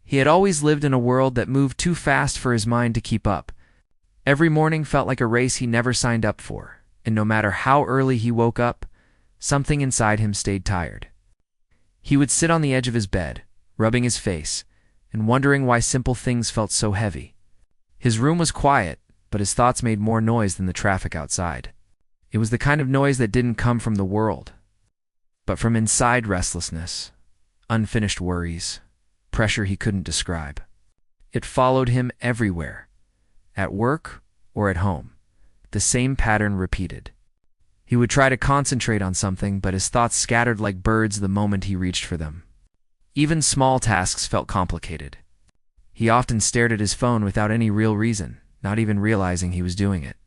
He had always lived in a world that moved too fast for his mind to keep up. Every morning felt like a race he never signed up for, and no matter how early he woke up, something inside him stayed tired. He would sit on the edge of his bed, rubbing his face, and wondering why simple things felt so heavy. His room was quiet, but his thoughts made more noise than the traffic outside. It was the kind of noise that didn't come from the world, but from inside restlessness, unfinished worries, pressure he couldn't describe. It followed him everywhere, at work or at home. The same pattern repeated. He would try to concentrate on something, but his thoughts scattered like birds the moment he reached for them. Even small tasks felt complicated. He often stared at his phone without any real reason, not even realizing he was doing it.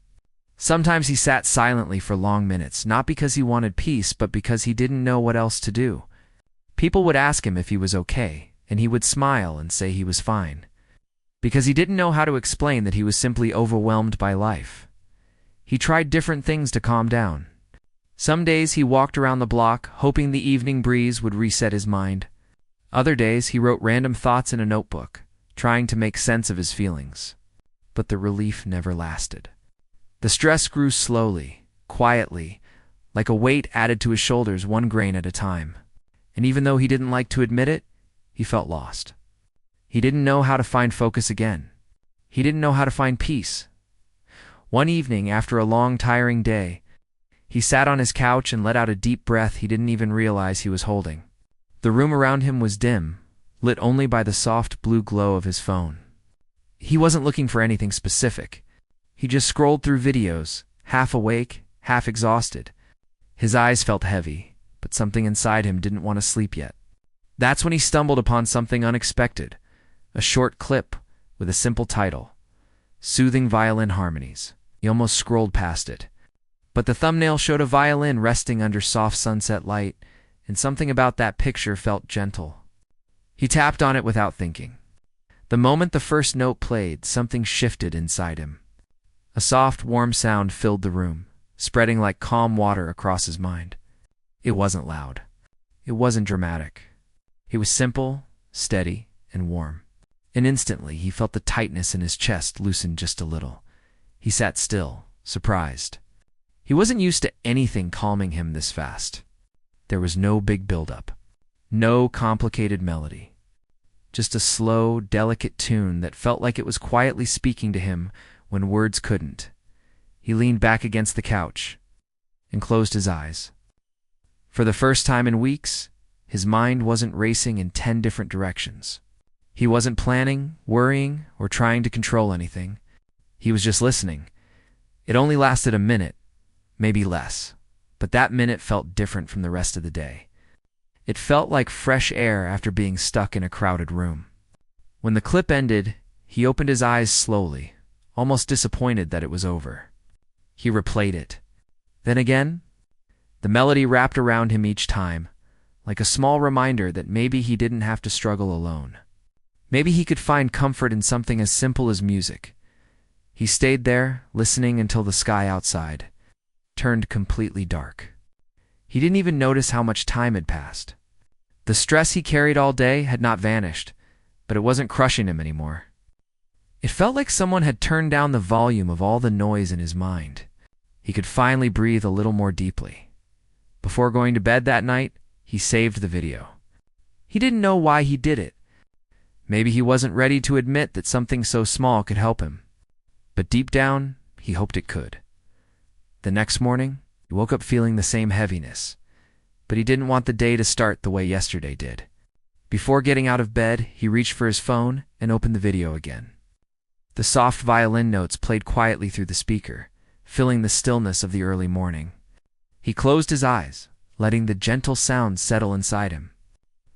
Sometimes he sat silently for long minutes, not because he wanted peace, but because he didn't know what else to do. People would ask him if he was okay, and he would smile and say he was fine, because he didn't know how to explain that he was simply overwhelmed by life. He tried different things to calm down. Some days he walked around the block, hoping the evening breeze would reset his mind. Other days he wrote random thoughts in a notebook, trying to make sense of his feelings. But the relief never lasted. The stress grew slowly, quietly, like a weight added to his shoulders, one grain at a time. And even though he didn't like to admit it, he felt lost. He didn't know how to find focus again. He didn't know how to find peace. One evening, after a long, tiring day, he sat on his couch and let out a deep breath he didn't even realize he was holding. The room around him was dim, lit only by the soft blue glow of his phone. He wasn't looking for anything specific. He just scrolled through videos, half awake, half exhausted. His eyes felt heavy, but something inside him didn't want to sleep yet. That's when he stumbled upon something unexpected, a short clip with a simple title, Soothing Violin Harmonies. He almost scrolled past it. But the thumbnail showed a violin resting under soft sunset light, and something about that picture felt gentle. He tapped on it without thinking. The moment the first note played, something shifted inside him. A soft, warm sound filled the room, spreading like calm water across his mind. It wasn't loud. It wasn't dramatic. It was simple, steady, and warm. And instantly he felt the tightness in his chest loosen just a little. He sat still, surprised. He wasn't used to anything calming him this fast. There was no big buildup, no complicated melody. Just a slow, delicate tune that felt like it was quietly speaking to him when words couldn't. He leaned back against the couch and closed his eyes. For the first time in weeks, his mind wasn't racing in 10 different directions. He wasn't planning, worrying, or trying to control anything. He was just listening. It only lasted a minute, maybe less, but that minute felt different from the rest of the day. It felt like fresh air after being stuck in a crowded room. When the clip ended, he opened his eyes slowly, almost disappointed that it was over. He replayed it. Then again, the melody wrapped around him each time, like a small reminder that maybe he didn't have to struggle alone. Maybe he could find comfort in something as simple as music. He stayed there, listening until the sky outside turned completely dark. He didn't even notice how much time had passed. The stress he carried all day had not vanished, but it wasn't crushing him anymore. It felt like someone had turned down the volume of all the noise in his mind. He could finally breathe a little more deeply. Before going to bed that night, he saved the video. He didn't know why he did it. Maybe he wasn't ready to admit that something so small could help him. But deep down, he hoped it could. The next morning, he woke up feeling the same heaviness, but he didn't want the day to start the way yesterday did. Before getting out of bed, he reached for his phone and opened the video again. The soft violin notes played quietly through the speaker, filling the stillness of the early morning. He closed his eyes, letting the gentle sound settle inside him.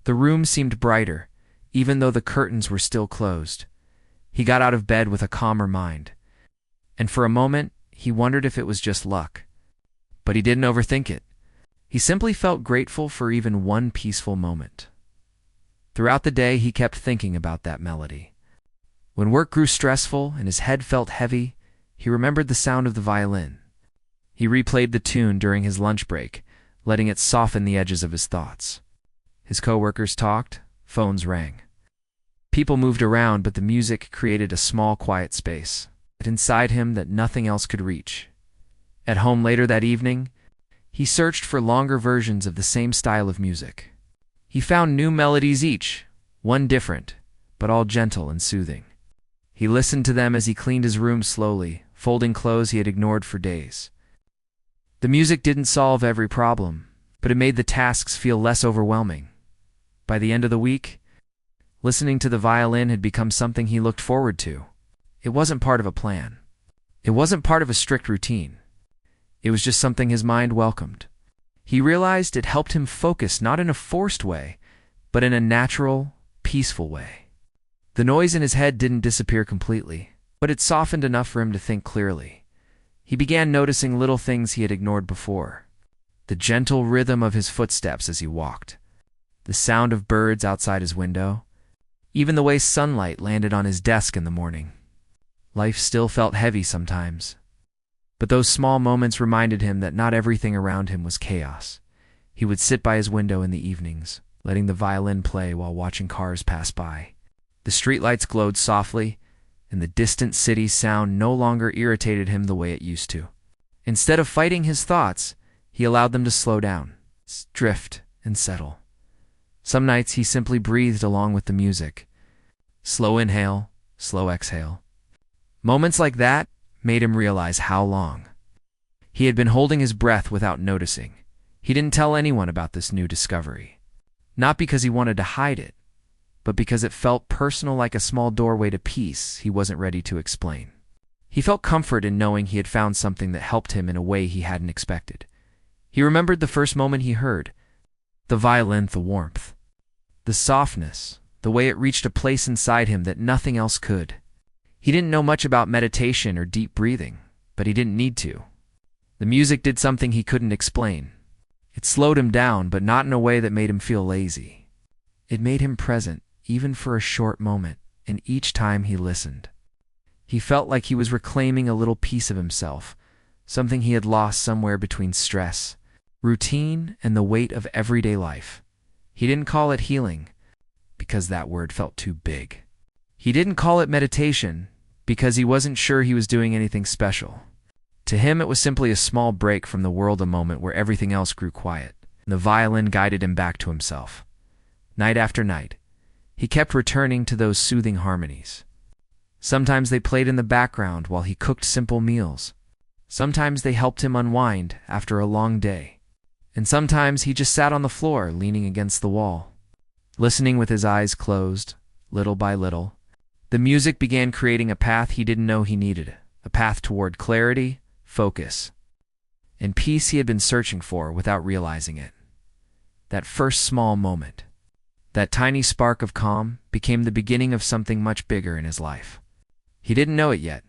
The room seemed brighter, even though the curtains were still closed. He got out of bed with a calmer mind, and for a moment, he wondered if it was just luck. But he didn't overthink it. He simply felt grateful for even one peaceful moment. Throughout the day, he kept thinking about that melody. When work grew stressful and his head felt heavy, he remembered the sound of the violin. He replayed the tune during his lunch break, letting it soften the edges of his thoughts. His coworkers talked, phones rang. People moved around, but the music created a small, quiet space inside him that nothing else could reach. At home later that evening, he searched for longer versions of the same style of music. He found new melodies each, one different, but all gentle and soothing. He listened to them as he cleaned his room slowly, folding clothes he had ignored for days. The music didn't solve every problem, but it made the tasks feel less overwhelming. By the end of the week, listening to the violin had become something he looked forward to. It wasn't part of a plan. It wasn't part of a strict routine. It was just something his mind welcomed. He realized it helped him focus not in a forced way, but in a natural, peaceful way. The noise in his head didn't disappear completely, but it softened enough for him to think clearly. He began noticing little things he had ignored before. The gentle rhythm of his footsteps as he walked, the sound of birds outside his window, even the way sunlight landed on his desk in the morning. Life still felt heavy sometimes, but those small moments reminded him that not everything around him was chaos. He would sit by his window in the evenings, letting the violin play while watching cars pass by. The streetlights glowed softly, and the distant city's sound no longer irritated him the way it used to. Instead of fighting his thoughts, he allowed them to slow down, drift, and settle. Some nights he simply breathed along with the music. Slow inhale, slow exhale. Moments like that made him realize how long he had been holding his breath without noticing. He didn't tell anyone about this new discovery. Not because he wanted to hide it, but because it felt personal, like a small doorway to peace he wasn't ready to explain. He felt comfort in knowing he had found something that helped him in a way he hadn't expected. He remembered the first moment he heard the violin, the warmth, the softness, the way it reached a place inside him that nothing else could. He didn't know much about meditation or deep breathing, but he didn't need to. The music did something he couldn't explain. It slowed him down, but not in a way that made him feel lazy. It made him present, even for a short moment, and each time he listened, he felt like he was reclaiming a little piece of himself, something he had lost somewhere between stress, routine, and the weight of everyday life. He didn't call it healing, because that word felt too big. He didn't call it meditation, because he wasn't sure he was doing anything special. To him, it was simply a small break from the world, a moment where everything else grew quiet. The violin guided him back to himself. Night after night, he kept returning to those soothing harmonies. Sometimes they played in the background while he cooked simple meals. Sometimes they helped him unwind after a long day. And sometimes he just sat on the floor, leaning against the wall, listening with his eyes closed, little by little. The music began creating a path he didn't know he needed, a path toward clarity, focus, and peace he had been searching for without realizing it. That first small moment, that tiny spark of calm, became the beginning of something much bigger in his life. He didn't know it yet,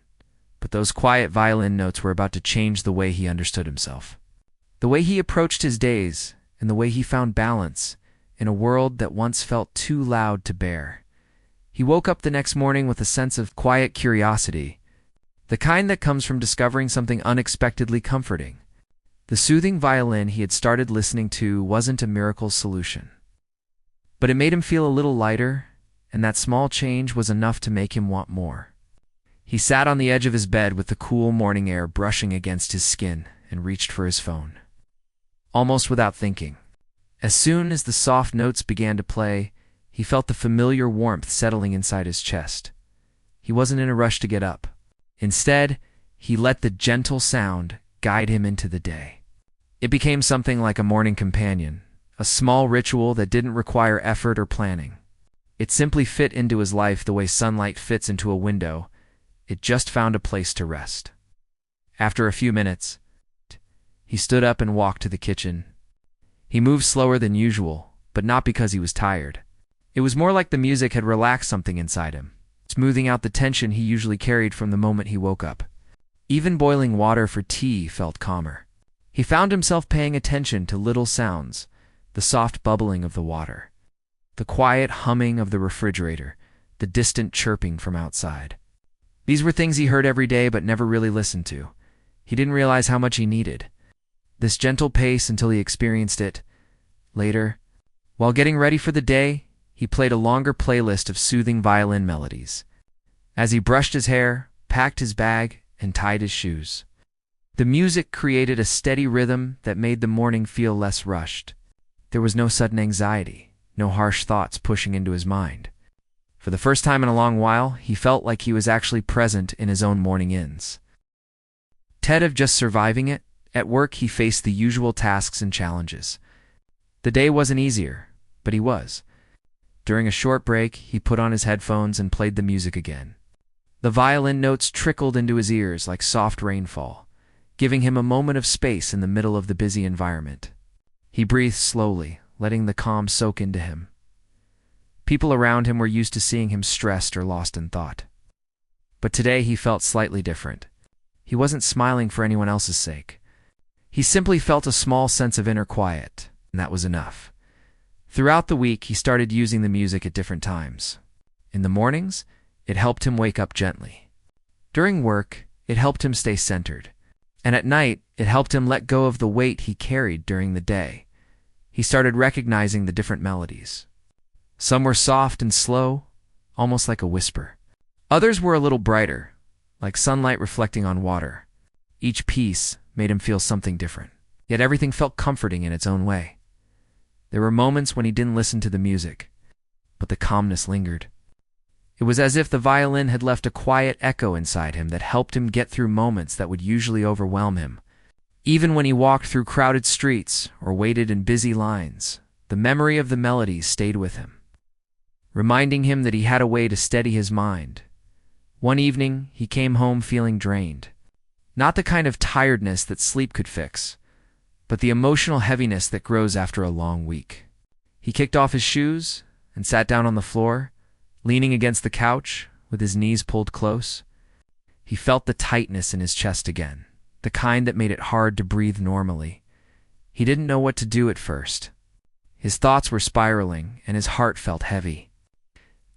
but those quiet violin notes were about to change the way he understood himself, the way he approached his days, and the way he found balance in a world that once felt too loud to bear. He woke up the next morning with a sense of quiet curiosity, the kind that comes from discovering something unexpectedly comforting. The soothing violin he had started listening to wasn't a miracle solution, but it made him feel a little lighter, and that small change was enough to make him want more. He sat on the edge of his bed with the cool morning air brushing against his skin and reached for his phone. Almost without thinking, as soon as the soft notes began to play, he felt the familiar warmth settling inside his chest. He wasn't in a rush to get up. Instead, he let the gentle sound guide him into the day. It became something like a morning companion, a small ritual that didn't require effort or planning. It simply fit into his life the way sunlight fits into a window. It just found a place to rest. After a few minutes, he stood up and walked to the kitchen. He moved slower than usual, but not because he was tired. It was more like the music had relaxed something inside him, smoothing out the tension he usually carried from the moment he woke up. Even boiling water for tea felt calmer. He found himself paying attention to little sounds, the soft bubbling of the water, the quiet humming of the refrigerator, the distant chirping from outside. These were things he heard every day but never really listened to. He didn't realize how much he needed this gentle pace until he experienced it. Later, while getting ready for the day, he played a longer playlist of soothing violin melodies. As he brushed his hair, packed his bag, and tied his shoes, the music created a steady rhythm that made the morning feel less rushed. There was no sudden anxiety, no harsh thoughts pushing into his mind. For the first time in a long while, he felt like he was actually present in his own morning inns. Instead of just surviving it, at work he faced the usual tasks and challenges. The day wasn't easier, but he was. During a short break, he put on his headphones and played the music again. The violin notes trickled into his ears like soft rainfall, giving him a moment of space in the middle of the busy environment. He breathed slowly, letting the calm soak into him. People around him were used to seeing him stressed or lost in thought. But today he felt slightly different. He wasn't smiling for anyone else's sake. He simply felt a small sense of inner quiet, and that was enough. Throughout the week, he started using the music at different times. In the mornings, it helped him wake up gently. During work, it helped him stay centered. And at night, it helped him let go of the weight he carried during the day. He started recognizing the different melodies. Some were soft and slow, almost like a whisper. Others were a little brighter, like sunlight reflecting on water. Each piece made him feel something different, yet everything felt comforting in its own way. There were moments when he didn't listen to the music, but the calmness lingered. It was as if the violin had left a quiet echo inside him that helped him get through moments that would usually overwhelm him. Even when he walked through crowded streets or waited in busy lines, the memory of the melodies stayed with him, reminding him that he had a way to steady his mind. One evening, he came home feeling drained. Not the kind of tiredness that sleep could fix, but the emotional heaviness that grows after a long week. He kicked off his shoes and sat down on the floor, leaning against the couch with his knees pulled close. He felt the tightness in his chest again, the kind that made it hard to breathe normally. He didn't know what to do at first. His thoughts were spiraling and his heart felt heavy.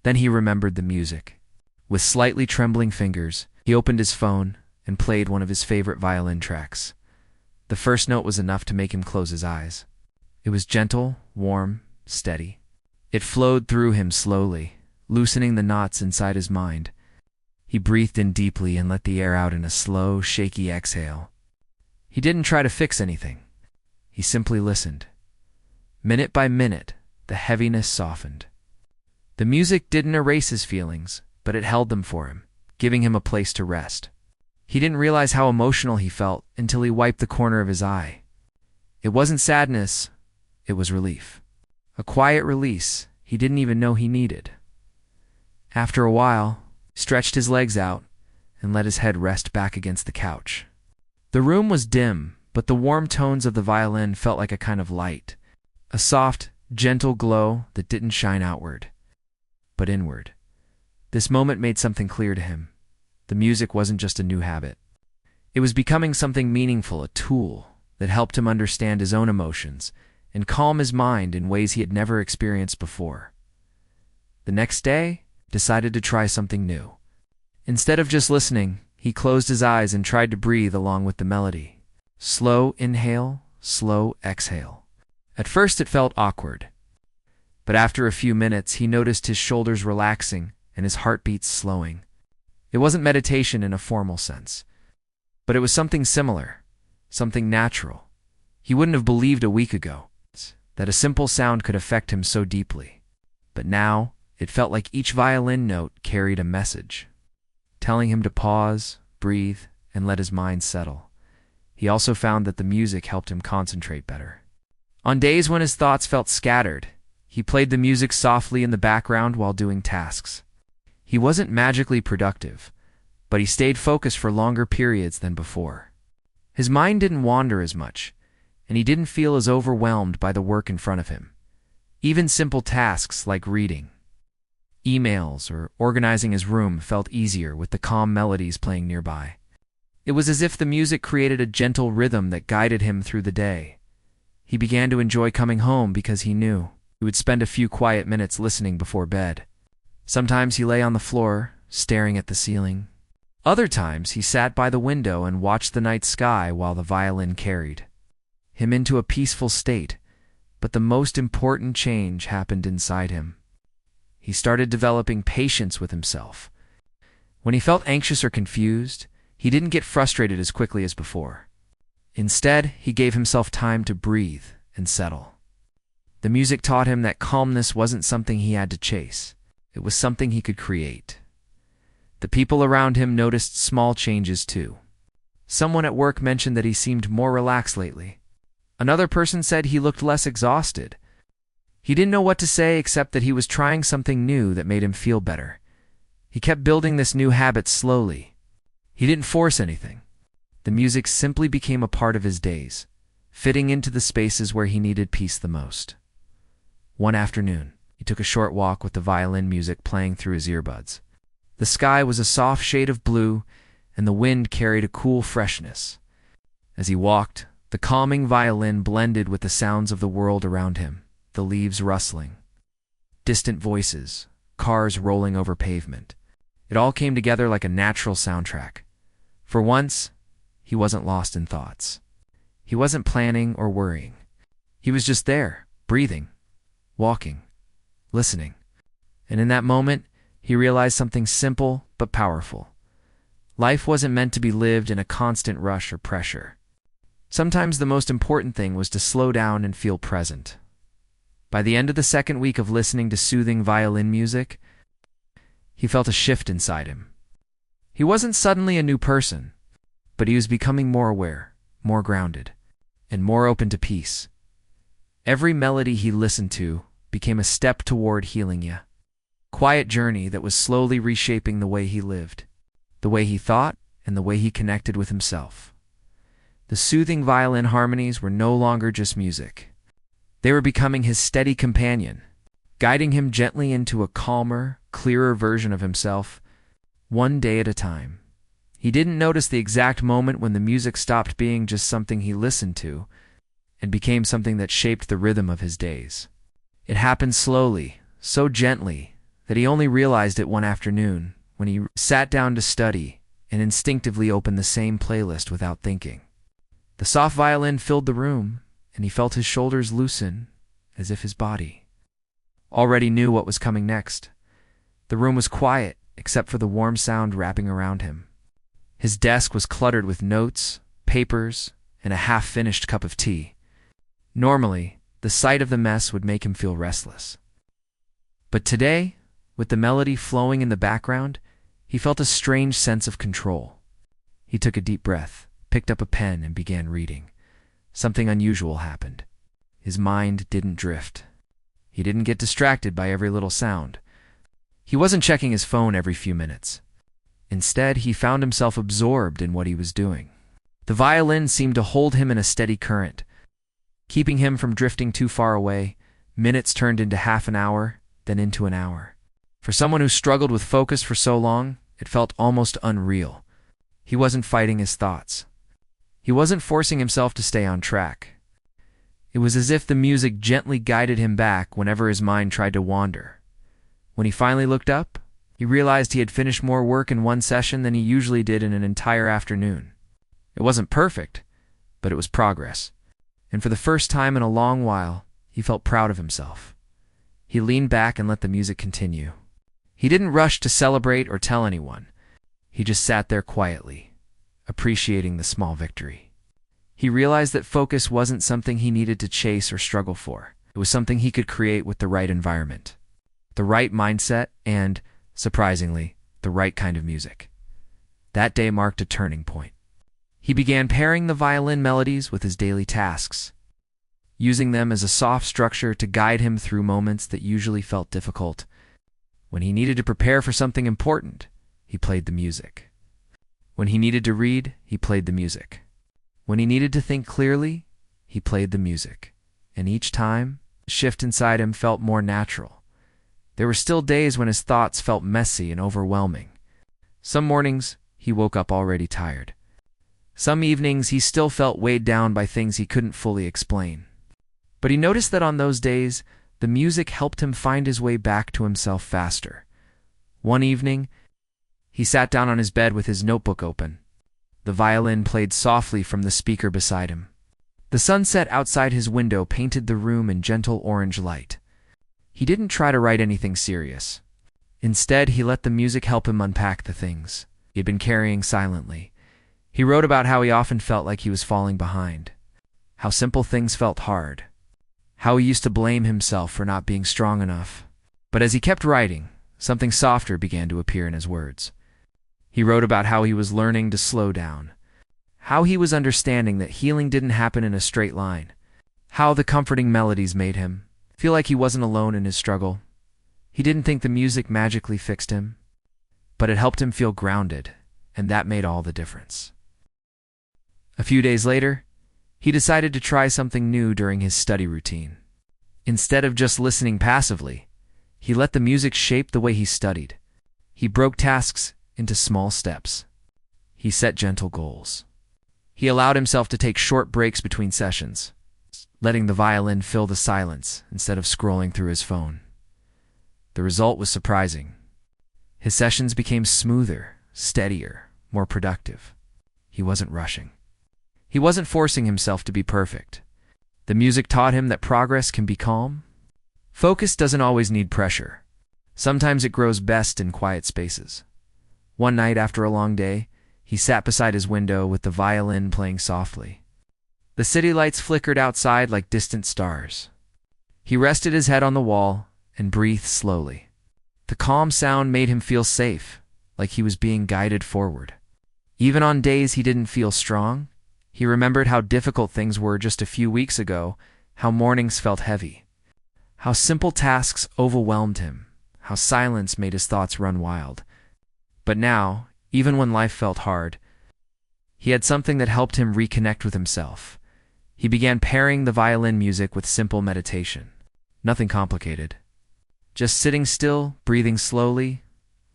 Then he remembered the music. With slightly trembling fingers, he opened his phone and played one of his favorite violin tracks. The first note was enough to make him close his eyes. It was gentle, warm, steady. It flowed through him slowly, loosening the knots inside his mind. He breathed in deeply and let the air out in a slow, shaky exhale. He didn't try to fix anything. He simply listened. Minute by minute, the heaviness softened. The music didn't erase his feelings, but it held them for him, giving him a place to rest. He didn't realize how emotional he felt until he wiped the corner of his eye. It wasn't sadness, it was relief. A quiet release he didn't even know he needed. After a while, he stretched his legs out and let his head rest back against the couch. The room was dim, but the warm tones of the violin felt like a kind of light, a soft, gentle glow that didn't shine outward, but inward. This moment made something clear to him. The music wasn't just a new habit. It was becoming something meaningful, a tool that helped him understand his own emotions and calm his mind in ways he had never experienced before. The next day, he decided to try something new. Instead of just listening, he closed his eyes and tried to breathe along with the melody. Slow inhale, slow exhale. At first it felt awkward, but after a few minutes he noticed his shoulders relaxing and his heartbeats slowing. It wasn't meditation in a formal sense, but it was something similar, something natural. He wouldn't have believed a week ago that a simple sound could affect him so deeply. But now, it felt like each violin note carried a message, telling him to pause, breathe, and let his mind settle. He also found that the music helped him concentrate better. On days when his thoughts felt scattered, he played the music softly in the background while doing tasks. He wasn't magically productive, but he stayed focused for longer periods than before. His mind didn't wander as much, and he didn't feel as overwhelmed by the work in front of him. Even simple tasks like reading, emails, or organizing his room felt easier with the calm melodies playing nearby. It was as if the music created a gentle rhythm that guided him through the day. He began to enjoy coming home because he knew he would spend a few quiet minutes listening before bed. Sometimes he lay on the floor, staring at the ceiling. Other times he sat by the window and watched the night sky while the violin carried him into a peaceful state. But the most important change happened inside him. He started developing patience with himself. When he felt anxious or confused, he didn't get frustrated as quickly as before. Instead, he gave himself time to breathe and settle. The music taught him that calmness wasn't something he had to chase. It was something he could create. The people around him noticed small changes too. Someone at work mentioned that he seemed more relaxed lately. Another person said he looked less exhausted. He didn't know what to say except that he was trying something new that made him feel better. He kept building this new habit slowly. He didn't force anything. The music simply became a part of his days, fitting into the spaces where he needed peace the most. One afternoon, he took a short walk with the violin music playing through his earbuds. The sky was a soft shade of blue, and the wind carried a cool freshness. As he walked, the calming violin blended with the sounds of the world around him, the leaves rustling, distant voices, cars rolling over pavement. It all came together like a natural soundtrack. For once, he wasn't lost in thoughts. He wasn't planning or worrying. He was just there, breathing, walking, listening. And in that moment, he realized something simple but powerful. Life wasn't meant to be lived in a constant rush or pressure. Sometimes the most important thing was to slow down and feel present. By the end of the second week of listening to soothing violin music, he felt a shift inside him. He wasn't suddenly a new person, but he was becoming more aware, more grounded, and more open to peace. Every melody he listened to became a step toward healing a quiet journey that was slowly reshaping the way he lived, the way he thought, and the way he connected with himself. The soothing violin harmonies were no longer just music. They were becoming his steady companion, guiding him gently into a calmer, clearer version of himself, one day at a time. He didn't notice the exact moment when the music stopped being just something he listened to and became something that shaped the rhythm of his days. It happened slowly, so gently, that he only realized it one afternoon when he sat down to study and instinctively opened the same playlist without thinking. The soft violin filled the room, and he felt his shoulders loosen, as if his body already knew what was coming next. The room was quiet, except for the warm sound wrapping around him. His desk was cluttered with notes, papers, and a half-finished cup of tea. Normally, the sight of the mess would make him feel restless. But today, with the melody flowing in the background, he felt a strange sense of control. He took a deep breath, picked up a pen, and began reading. Something unusual happened. His mind didn't drift. He didn't get distracted by every little sound. He wasn't checking his phone every few minutes. Instead, he found himself absorbed in what he was doing. The violin seemed to hold him in a steady current, keeping him from drifting too far away. Minutes turned into half an hour, then into an hour. For someone who struggled with focus for so long, it felt almost unreal. He wasn't fighting his thoughts. He wasn't forcing himself to stay on track. It was as if the music gently guided him back whenever his mind tried to wander. When he finally looked up, he realized he had finished more work in one session than he usually did in an entire afternoon. It wasn't perfect, but it was progress. And for the first time in a long while, he felt proud of himself. He leaned back and let the music continue. He didn't rush to celebrate or tell anyone. He just sat there quietly, appreciating the small victory. He realized that focus wasn't something he needed to chase or struggle for. It was something he could create with the right environment, the right mindset, and, surprisingly, the right kind of music. That day marked a turning point. He began pairing the violin melodies with his daily tasks, using them as a soft structure to guide him through moments that usually felt difficult. When he needed to prepare for something important, he played the music. When he needed to read, he played the music. When he needed to think clearly, he played the music. And each time, the shift inside him felt more natural. There were still days when his thoughts felt messy and overwhelming. Some mornings, he woke up already tired. Some evenings, he still felt weighed down by things he couldn't fully explain. But he noticed that on those days, the music helped him find his way back to himself faster. One evening, he sat down on his bed with his notebook open. The violin played softly from the speaker beside him. The sunset outside his window painted the room in gentle orange light. He He didn't try to write anything serious. Instead, he let the music help him unpack the things he had been carrying silently. He wrote about how he often felt like he was falling behind, how simple things felt hard, how he used to blame himself for not being strong enough. But as he kept writing, something softer began to appear in his words. He wrote about how he was learning to slow down, how he was understanding that healing didn't happen in a straight line, how the comforting melodies made him feel like he wasn't alone in his struggle. He didn't think the music magically fixed him, but it helped him feel grounded, and that made all the difference. A few days later, he decided to try something new during his study routine. Instead of just listening passively, he let the music shape the way he studied. He broke tasks into small steps. He set gentle goals. He allowed himself to take short breaks between sessions, letting the violin fill the silence instead of scrolling through his phone. The result was surprising. His sessions became smoother, steadier, more productive. He wasn't rushing. He wasn't forcing himself to be perfect. The music taught him that progress can be calm. Focus doesn't always need pressure. Sometimes it grows best in quiet spaces. One night after a long day, he sat beside his window with the violin playing softly. The city lights flickered outside like distant stars. He rested his head on the wall and breathed slowly. The calm sound made him feel safe, like he was being guided forward. Even on days he didn't feel strong, he remembered how difficult things were just a few weeks ago, how mornings felt heavy, how simple tasks overwhelmed him, how silence made his thoughts run wild. But now, even when life felt hard, he had something that helped him reconnect with himself. He began pairing the violin music with simple meditation. Nothing complicated. Just sitting still, breathing slowly,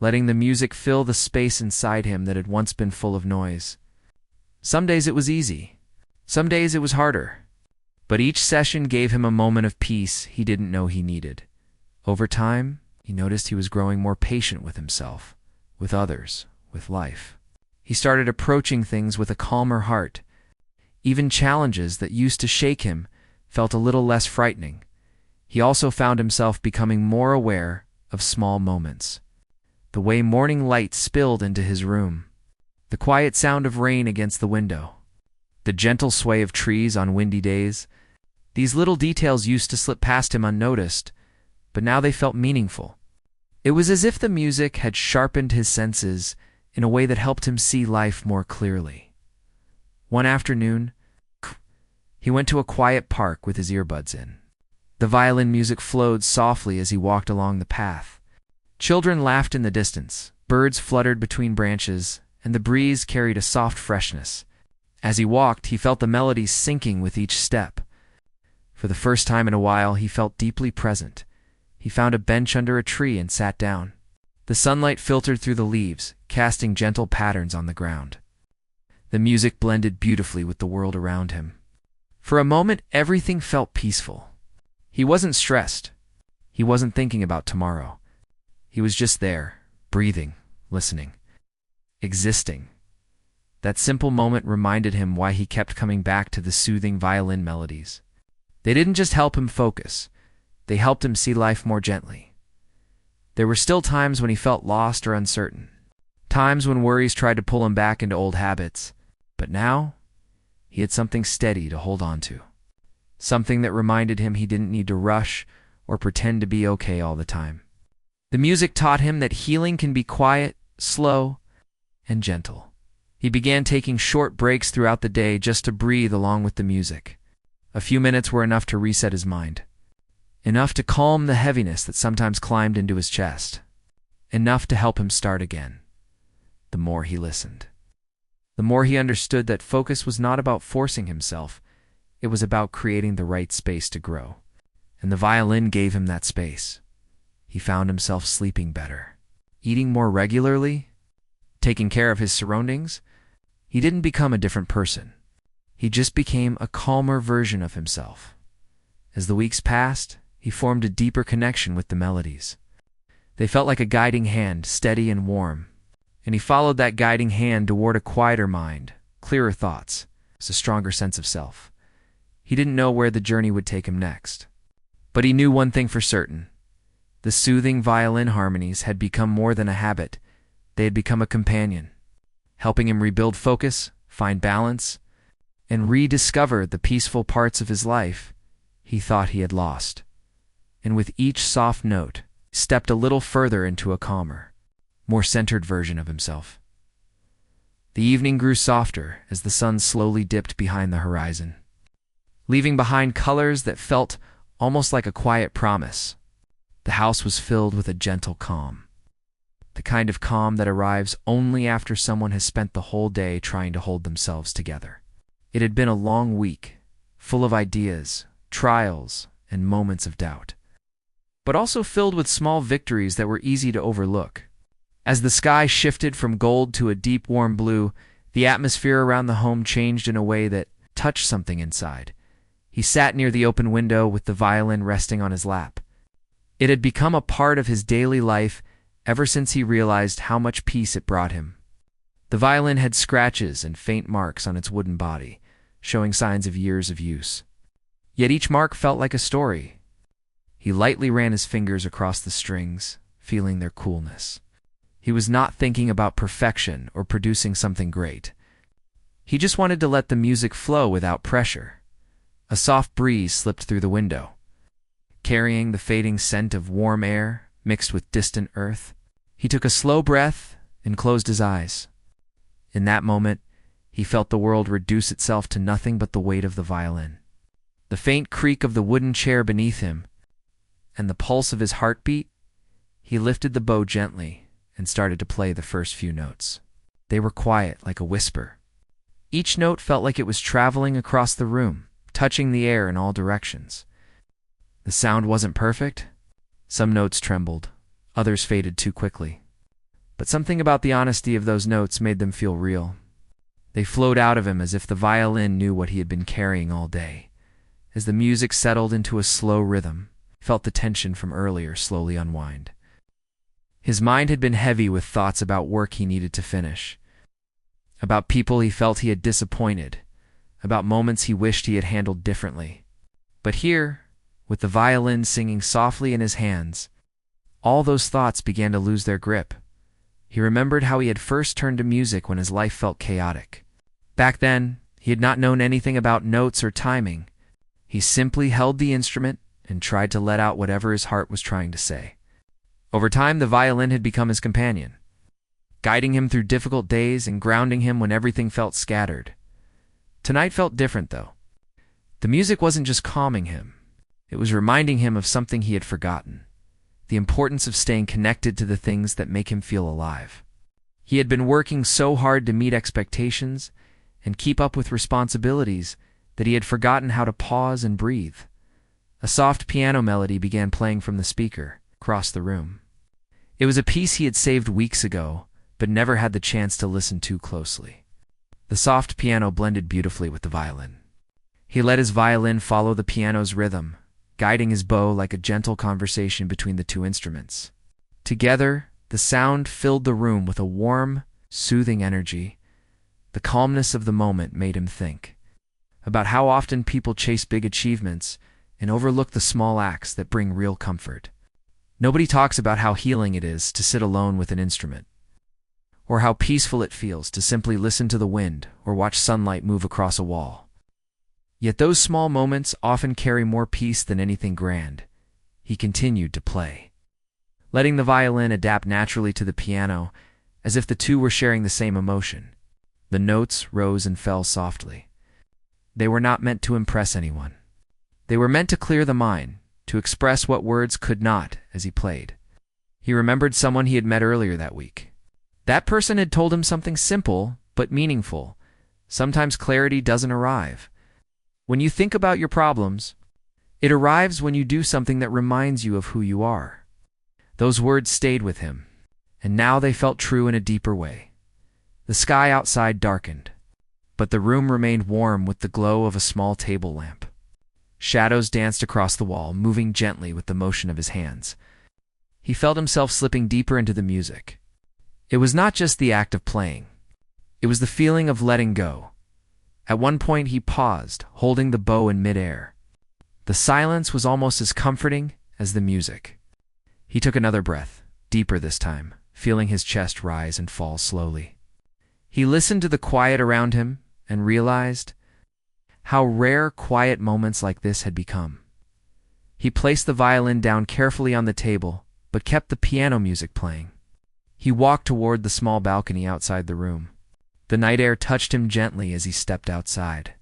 letting the music fill the space inside him that had once been full of noise. Some days it was easy. Some days it was harder. But each session gave him a moment of peace he didn't know he needed. Over time, he noticed he was growing more patient with himself, with others, with life. He started approaching things with a calmer heart. Even challenges that used to shake him felt a little less frightening. He also found himself becoming more aware of small moments. The way morning light spilled into his room, the quiet sound of rain against the window, the gentle sway of trees on windy days. These little details used to slip past him unnoticed, but now they felt meaningful. It was as if the music had sharpened his senses in a way that helped him see life more clearly. One afternoon, he went to a quiet park with his earbuds in. The violin music flowed softly as he walked along the path. Children laughed in the distance, birds fluttered between branches, and the breeze carried a soft freshness. As he walked, he felt the melodies sinking with each step. For the first time in a while, he felt deeply present. He found a bench under a tree and sat down. The sunlight filtered through the leaves, casting gentle patterns on the ground. The music blended beautifully with the world around him. For a moment, everything felt peaceful. He wasn't stressed. He wasn't thinking about tomorrow. He was just there, breathing, listening, existing. That simple moment reminded him why he kept coming back to the soothing violin melodies. They didn't just help him focus. They helped him see life more gently. There were still times when he felt lost or uncertain, times when worries tried to pull him back into old habits. But now, he had something steady to hold on to. Something that reminded him he didn't need to rush or pretend to be okay all the time. The music taught him that healing can be quiet, slow, and gentle. He began taking short breaks throughout the day just to breathe along with the music. A few minutes were enough to reset his mind. Enough to calm the heaviness that sometimes climbed into his chest. Enough to help him start again. The more he listened, the more he understood that focus was not about forcing himself. It was about creating the right space to grow. And the violin gave him that space. He found himself sleeping better, eating more regularly, taking care of his surroundings. He didn't become a different person. He just became a calmer version of himself. As the weeks passed, he formed a deeper connection with the melodies. They felt like a guiding hand, steady and warm. And he followed that guiding hand toward a quieter mind, clearer thoughts, a stronger sense of self. He didn't know where the journey would take him next. But he knew one thing for certain. The Soothing Violin Harmonies had become more than a habit. They had become a companion, helping him rebuild focus, find balance, and rediscover the peaceful parts of his life he thought he had lost. And with each soft note, he stepped a little further into a calmer, more centered version of himself. The evening grew softer as the sun slowly dipped behind the horizon, leaving behind colors that felt almost like a quiet promise. The house was filled with a gentle calm, the kind of calm that arrives only after someone has spent the whole day trying to hold themselves together. It had been a long week, full of ideas, trials, and moments of doubt, but also filled with small victories that were easy to overlook. As the sky shifted from gold to a deep warm blue, the atmosphere around the home changed in a way that touched something inside. He sat near the open window with the violin resting on his lap. It had become a part of his daily life ever since he realized how much peace it brought him. The violin had scratches and faint marks on its wooden body, showing signs of years of use. Yet each mark felt like a story. He lightly ran his fingers across the strings, feeling their coolness. He was not thinking about perfection or producing something great. He just wanted to let the music flow without pressure. A soft breeze slipped through the window, carrying the fading scent of warm air mixed with distant earth. He took a slow breath and closed his eyes. In that moment, he felt the world reduce itself to nothing but the weight of the violin. The faint creak of the wooden chair beneath him, and the pulse of his heartbeat. He lifted the bow gently and started to play the first few notes. They were quiet, like a whisper. Each note felt like it was traveling across the room, touching the air in all directions. The sound wasn't perfect. Some notes trembled, others faded too quickly. But something about the honesty of those notes made them feel real. They flowed out of him as if the violin knew what he had been carrying all day. As the music settled into a slow rhythm, he felt the tension from earlier slowly unwind. His mind had been heavy with thoughts about work he needed to finish, about people he felt he had disappointed, about moments he wished he had handled differently. But here, with the violin singing softly in his hands, all those thoughts began to lose their grip. He remembered how he had first turned to music when his life felt chaotic. Back then, he had not known anything about notes or timing. He simply held the instrument and tried to let out whatever his heart was trying to say. Over time, the violin had become his companion, guiding him through difficult days and grounding him when everything felt scattered. Tonight felt different, though. The music wasn't just calming him. It was reminding him of something he had forgotten, the importance of staying connected to the things that make him feel alive. He had been working so hard to meet expectations and keep up with responsibilities that he had forgotten how to pause and breathe. A soft piano melody began playing from the speaker across the room. It was a piece he had saved weeks ago, but never had the chance to listen to closely. The soft piano blended beautifully with the violin. He let his violin follow the piano's rhythm, guiding his bow like a gentle conversation between the two instruments. Together, the sound filled the room with a warm, soothing energy. The calmness of the moment made him think about how often people chase big achievements and overlook the small acts that bring real comfort. Nobody talks about how healing it is to sit alone with an instrument, or how peaceful it feels to simply listen to the wind or watch sunlight move across a wall. Yet those small moments often carry more peace than anything grand. He continued to play, letting the violin adapt naturally to the piano, as if the two were sharing the same emotion. The notes rose and fell softly. They were not meant to impress anyone. They were meant to clear the mind, to express what words could not as he played. He remembered someone he had met earlier that week. That person had told him something simple but meaningful. Sometimes clarity doesn't arrive when you think about your problems. It arrives when you do something that reminds you of who you are. Those words stayed with him, and now they felt true in a deeper way. The sky outside darkened, but the room remained warm with the glow of a small table lamp. Shadows danced across the wall, moving gently with the motion of his hands. He felt himself slipping deeper into the music. It was not just the act of playing. It was the feeling of letting go. At one point he paused, holding the bow in midair. The silence was almost as comforting as the music. He took another breath, deeper this time, feeling his chest rise and fall slowly. He listened to the quiet around him and realized how rare quiet moments like this had become. He placed the violin down carefully on the table, but kept the piano music playing. He walked toward the small balcony outside the room. The night air touched him gently as he stepped outside.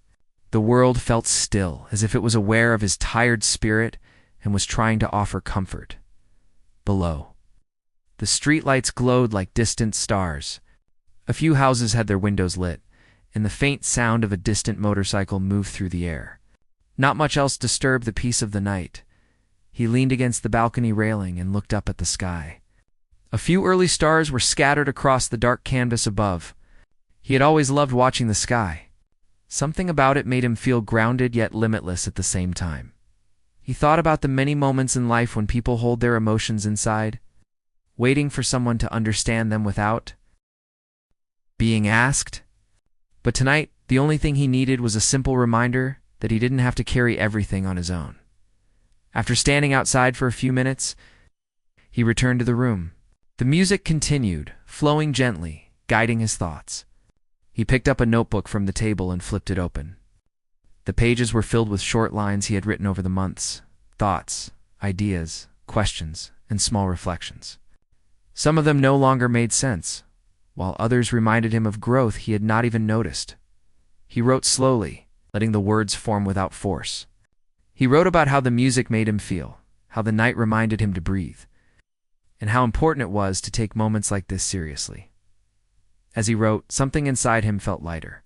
The world felt still, as if it was aware of his tired spirit and was trying to offer comfort. Below, the streetlights glowed like distant stars. A few houses had their windows lit, and the faint sound of a distant motorcycle moved through the air. Not much else disturbed the peace of the night. He leaned against the balcony railing and looked up at the sky. A few early stars were scattered across the dark canvas above. He had always loved watching the sky. Something about it made him feel grounded yet limitless at the same time. He thought about the many moments in life when people hold their emotions inside, waiting for someone to understand them without being asked. But tonight, the only thing he needed was a simple reminder that he didn't have to carry everything on his own. After standing outside for a few minutes, he returned to the room. The music continued, flowing gently, guiding his thoughts. He picked up a notebook from the table and flipped it open. The pages were filled with short lines he had written over the months, thoughts, ideas, questions, and small reflections. Some of them no longer made sense, while others reminded him of growth he had not even noticed. He wrote slowly, letting the words form without force. He wrote about how the music made him feel, how the night reminded him to breathe, and how important it was to take moments like this seriously. As he wrote, something inside him felt lighter.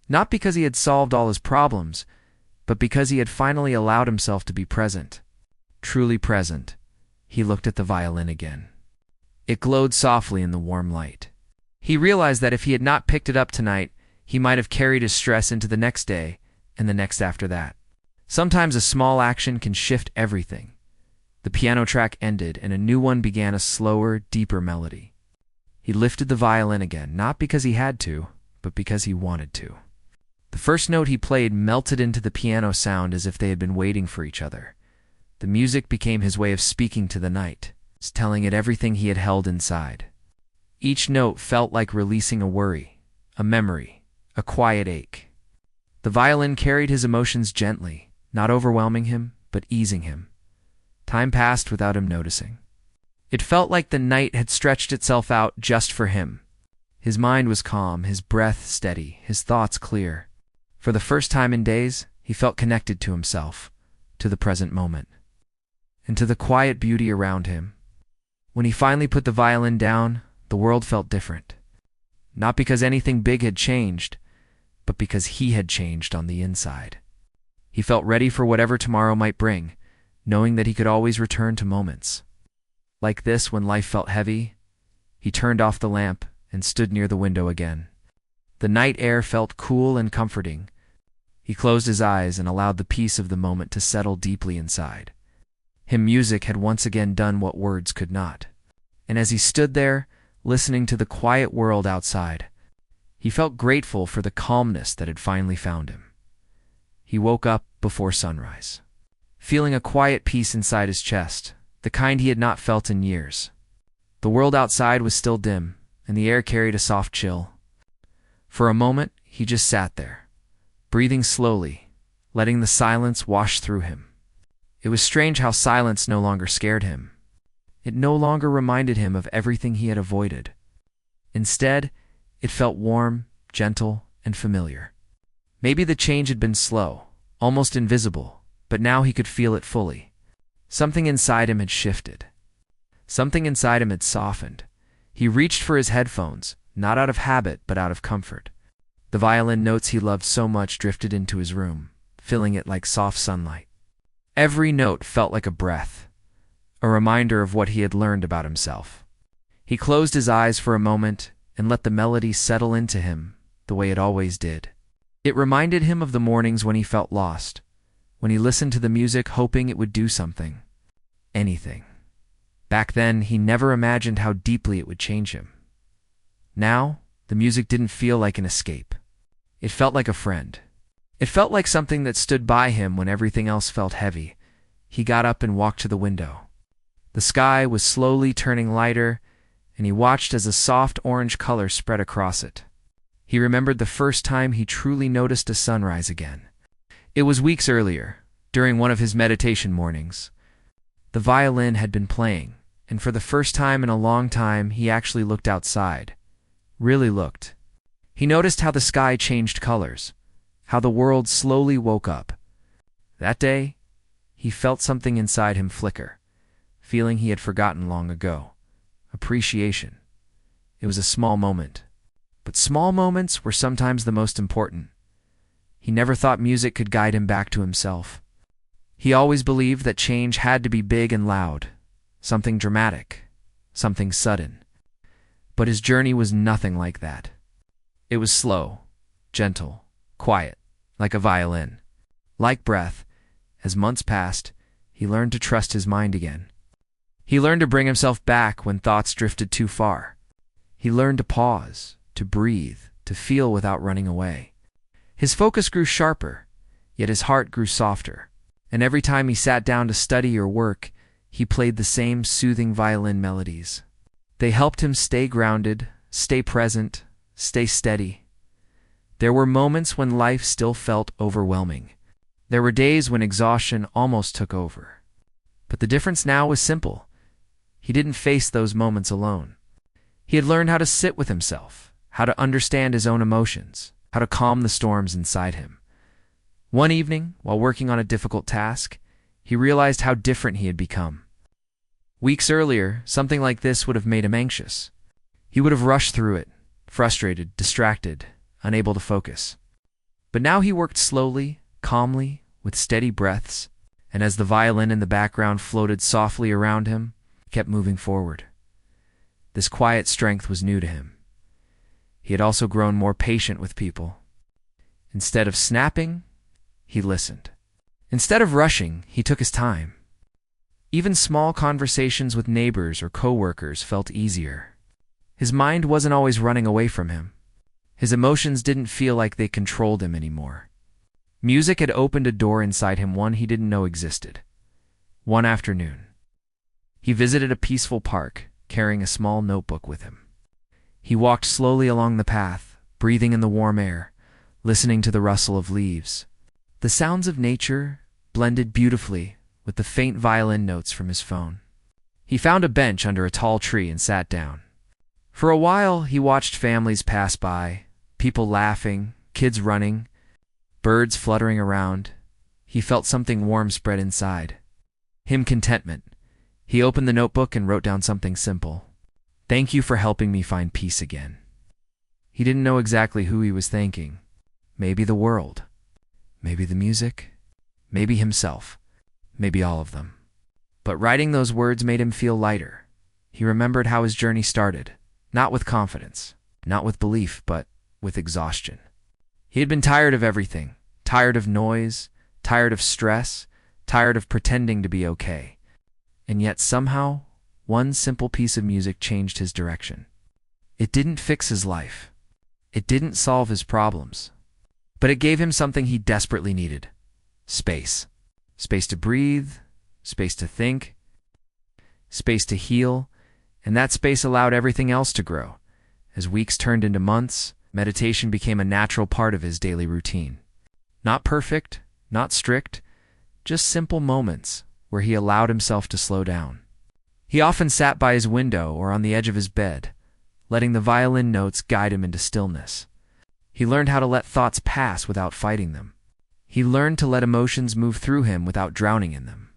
Not because he had solved all his problems, but because he had finally allowed himself to be present. Truly present. He looked at the violin again. It glowed softly in the warm light. He realized that if he had not picked it up tonight, he might have carried his stress into the next day and the next after that. Sometimes a small action can shift everything. The piano track ended and a new one began, a slower, deeper melody. He lifted the violin again, not because he had to, but because he wanted to. The first note he played melted into the piano sound as if they had been waiting for each other. The music became his way of speaking to the night, telling it everything he had held inside. Each note felt like releasing a worry, a memory, a quiet ache. The violin carried his emotions gently, not overwhelming him, but easing him. Time passed without him noticing. It felt like the night had stretched itself out just for him. His mind was calm, his breath steady, his thoughts clear. For the first time in days, he felt connected to himself, to the present moment, and to the quiet beauty around him. When he finally put the violin down, the world felt different. Not because anything big had changed, but because he had changed on the inside. He felt ready for whatever tomorrow might bring, knowing that he could always return to moments like this when life felt heavy. He turned off the lamp and stood near the window again. The night air felt cool and comforting. He closed his eyes and allowed the peace of the moment to settle deeply inside. Him music had once again done what words could not. And as he stood there, listening to the quiet world outside, he felt grateful for the calmness that had finally found him. He woke up before sunrise, feeling a quiet peace inside his chest, the kind he had not felt in years. The world outside was still dim, and the air carried a soft chill. For a moment, he just sat there, breathing slowly, letting the silence wash through him. It was strange how silence no longer scared him. It no longer reminded him of everything he had avoided. Instead, it felt warm, gentle, and familiar. Maybe the change had been slow, almost invisible, but now he could feel it fully. Something inside him had shifted. Something inside him had softened. He reached for his headphones, not out of habit, but out of comfort. The violin notes he loved so much drifted into his room, filling it like soft sunlight. Every note felt like a breath, a reminder of what he had learned about himself. He closed his eyes for a moment and let the melody settle into him the way it always did. It reminded him of the mornings when he felt lost, when he listened to the music hoping it would do something, anything. Back then, he never imagined how deeply it would change him. Now, the music didn't feel like an escape. It felt like a friend. It felt like something that stood by him when everything else felt heavy. He got up and walked to the window. The sky was slowly turning lighter, and he watched as a soft orange color spread across it. He remembered the first time he truly noticed a sunrise again. It was weeks earlier, during one of his meditation mornings. The violin had been playing, and for the first time in a long time he actually looked outside. Really looked. He noticed how the sky changed colors, how the world slowly woke up. That day, he felt something inside him flicker, feeling he had forgotten long ago. Appreciation. It was a small moment, but small moments were sometimes the most important. He never thought music could guide him back to himself. He always believed that change had to be big and loud, something dramatic, something sudden. But his journey was nothing like that. It was slow, gentle, quiet, like a violin. Like breath, as months passed, he learned to trust his mind again. He learned to bring himself back when thoughts drifted too far. He learned to pause, to breathe, to feel without running away. His focus grew sharper, yet his heart grew softer. And every time he sat down to study or work, he played the same soothing violin melodies. They helped him stay grounded, stay present, stay steady. There were moments when life still felt overwhelming. There were days when exhaustion almost took over. But the difference now was simple. He didn't face those moments alone. He had learned how to sit with himself, how to understand his own emotions, how to calm the storms inside him. One evening, while working on a difficult task, he realized how different he had become. Weeks earlier, something like this would have made him anxious. He would have rushed through it, frustrated, distracted, unable to focus. But now he worked slowly, calmly, with steady breaths, and as the violin in the background floated softly around him, he kept moving forward. This quiet strength was new to him. He had also grown more patient with people. Instead of snapping, he listened. Instead of rushing, he took his time. Even small conversations with neighbors or coworkers felt easier. His mind wasn't always running away from him. His emotions didn't feel like they controlled him anymore. Music had opened a door inside him, one he didn't know existed. One afternoon, he visited a peaceful park, carrying a small notebook with him. He walked slowly along the path, breathing in the warm air, listening to the rustle of leaves. The sounds of nature blended beautifully with the faint violin notes from his phone. He found a bench under a tall tree and sat down. For a while, he watched families pass by, people laughing, kids running, birds fluttering around. He felt something warm spread inside. Contentment. He opened the notebook and wrote down something simple. "Thank you for helping me find peace again." He didn't know exactly who he was thanking. Maybe the world. Maybe the music. Maybe himself. Maybe all of them. But writing those words made him feel lighter. He remembered how his journey started, not with confidence, not with belief, but with exhaustion. He had been tired of everything, tired of noise, tired of stress, tired of pretending to be okay. And yet somehow, one simple piece of music changed his direction. It didn't fix his life. It didn't solve his problems. But it gave him something he desperately needed. Space. Space to breathe, space to think, space to heal, and that space allowed everything else to grow. As weeks turned into months, meditation became a natural part of his daily routine. Not perfect, not strict, just simple moments where he allowed himself to slow down. He often sat by his window or on the edge of his bed, letting the violin notes guide him into stillness. He learned how to let thoughts pass without fighting them. He learned to let emotions move through him without drowning in them.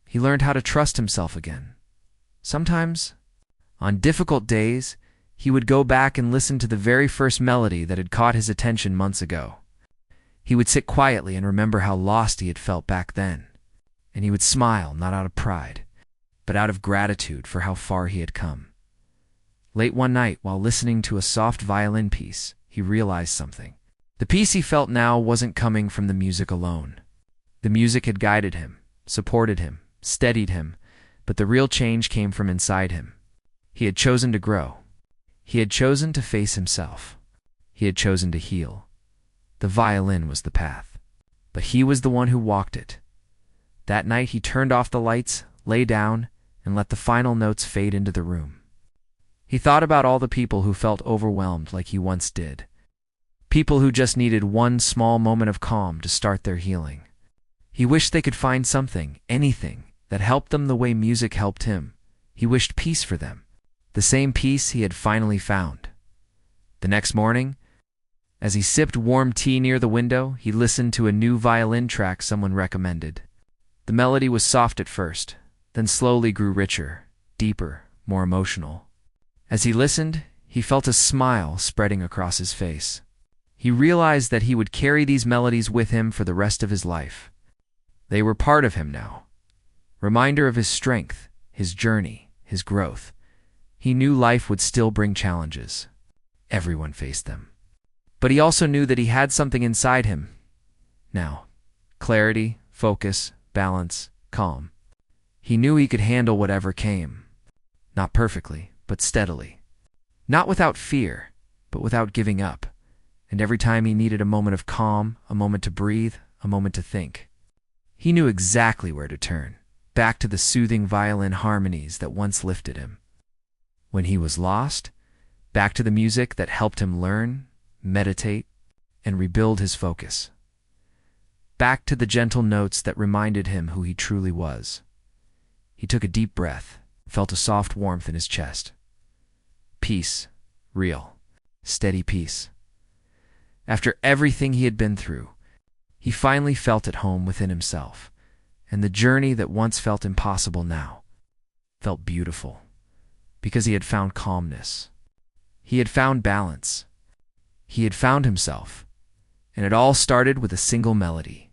He learned how to trust himself again. Sometimes, on difficult days, he would go back and listen to the very first melody that had caught his attention months ago. He would sit quietly and remember how lost he had felt back then. And he would smile, not out of pride, but out of gratitude for how far he had come. Late one night, while listening to a soft violin piece, he realized something. The peace he felt now wasn't coming from the music alone. The music had guided him, supported him, steadied him, but the real change came from inside him. He had chosen to grow. He had chosen to face himself. He had chosen to heal. The violin was the path, but he was the one who walked it. That night he turned off the lights, lay down, and let the final notes fade into the room. He thought about all the people who felt overwhelmed like he once did. People who just needed one small moment of calm to start their healing. He wished they could find something, anything, that helped them the way music helped him. He wished peace for them, the same peace he had finally found. The next morning, as he sipped warm tea near the window, he listened to a new violin track someone recommended. The melody was soft at first, then slowly grew richer, deeper, more emotional. As he listened, he felt a smile spreading across his face. He realized that he would carry these melodies with him for the rest of his life. They were part of him now. Reminder of his strength, his journey, his growth. He knew life would still bring challenges. Everyone faced them. But he also knew that he had something inside him. Now, clarity, focus, balance, calm. He knew he could handle whatever came. Not perfectly, but steadily. Not without fear, but without giving up. And every time he needed a moment of calm, a moment to breathe, a moment to think, he knew exactly where to turn, back to the soothing violin harmonies that once lifted him. When he was lost, back to the music that helped him learn, meditate, and rebuild his focus. Back to the gentle notes that reminded him who he truly was. He took a deep breath, felt a soft warmth in his chest. Peace, real, steady peace. After everything he had been through, he finally felt at home within himself, and the journey that once felt impossible now felt beautiful, because he had found calmness. He had found balance. He had found himself, and it all started with a single melody.